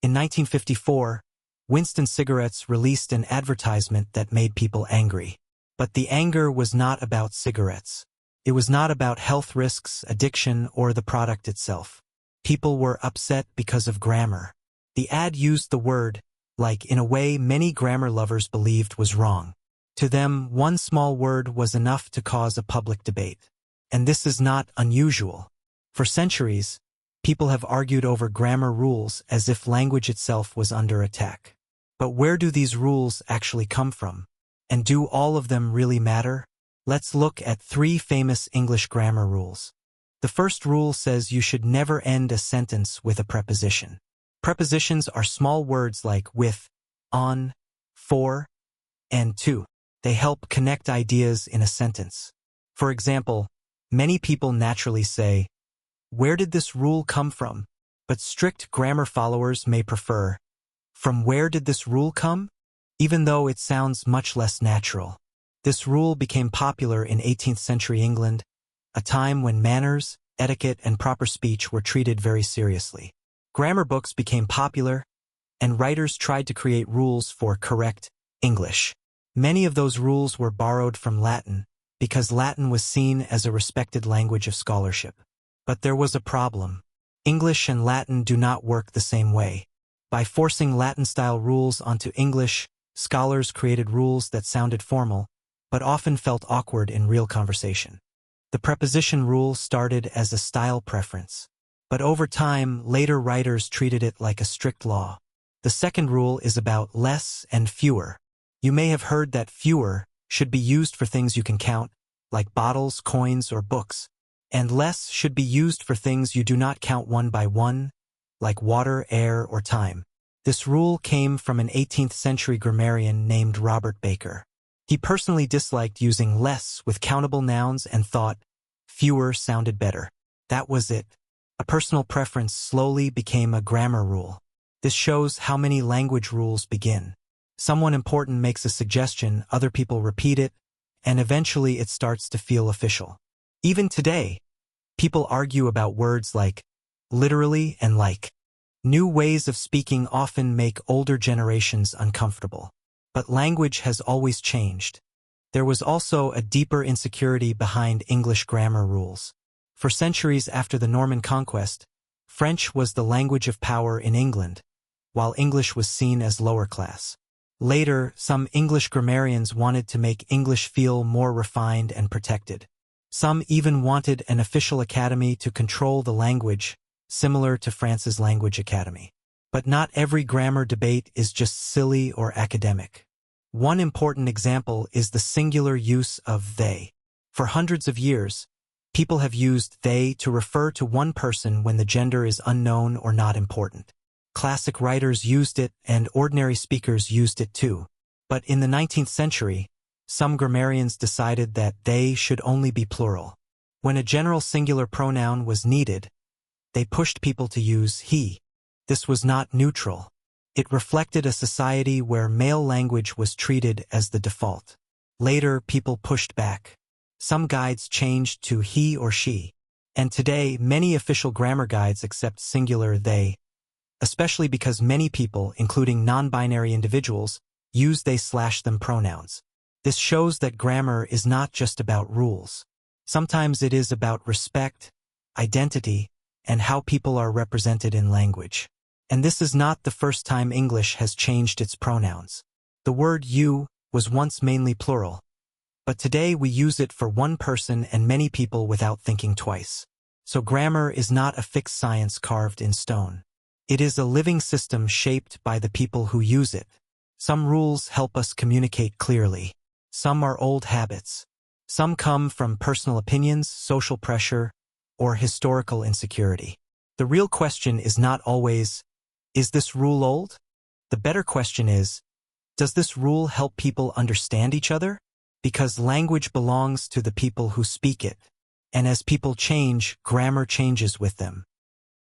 In 1954, Winston Cigarettes released an advertisement that made people angry. But the anger was not about cigarettes. It was not about health risks, addiction, or the product itself. People were upset because of grammar. The ad used the word, like, in a way many grammar lovers believed was wrong. To them, one small word was enough to cause a public debate. And this is not unusual. For centuries, people have argued over grammar rules as if language itself was under attack. But where do these rules actually come from? And do all of them really matter? Let's look at 3 famous English grammar rules. The first rule says you should never end a sentence with a preposition. Prepositions are small words like with, on, for, and to. They help connect ideas in a sentence. For example, many people naturally say, "Where did this rule come from?" But strict grammar followers may prefer, "From where did this rule come?" even though it sounds much less natural. This rule became popular in 18th century England, a time when manners, etiquette, and proper speech were treated very seriously. Grammar books became popular, and writers tried to create rules for correct English. Many of those rules were borrowed from Latin, because Latin was seen as a respected language of scholarship. But there was a problem. English and Latin do not work the same way. By forcing Latin-style rules onto English, scholars created rules that sounded formal, but often felt awkward in real conversation. The preposition rule started as a style preference, but over time, later writers treated it like a strict law. The second rule is about less and fewer. You may have heard that fewer should be used for things you can count, like bottles, coins, or books, and less should be used for things you do not count one by one, like water, air, or time. This rule came from an 18th century grammarian named Robert Baker. He personally disliked using less with countable nouns and thought fewer sounded better. That was it. A personal preference slowly became a grammar rule. This shows how many language rules begin. Someone important makes a suggestion, other people repeat it, and eventually it starts to feel official. Even today, people argue about words like literally and like. New ways of speaking often make older generations uncomfortable. But language has always changed. There was also a deeper insecurity behind English grammar rules. For centuries after the Norman conquest, French was the language of power in England, while English was seen as lower class. Later, some English grammarians wanted to make English feel more refined and protected. Some even wanted an official academy to control the language, similar to France's Language Academy. But not every grammar debate is just silly or academic. One important example is the singular use of they. For hundreds of years, people have used they to refer to one person when the gender is unknown or not important. Classic writers used it, and ordinary speakers used it too. But in the 19th century, some grammarians decided that they should only be plural. When a general singular pronoun was needed, they pushed people to use he. This was not neutral. It reflected a society where male language was treated as the default. Later, people pushed back. Some guides changed to he or she. And today, many official grammar guides accept singular they, especially because many people, including non-binary individuals, use they/them pronouns. This shows that grammar is not just about rules. Sometimes it is about respect, identity, and how people are represented in language. And this is not the first time English has changed its pronouns. The word you was once mainly plural, but today we use it for one person and many people without thinking twice. So grammar is not a fixed science carved in stone. It is a living system shaped by the people who use it. Some rules help us communicate clearly. Some are old habits. Some come from personal opinions, social pressure, or historical insecurity. The real question is not always, is this rule old? The better question is, does this rule help people understand each other? Because language belongs to the people who speak it. And as people change, grammar changes with them.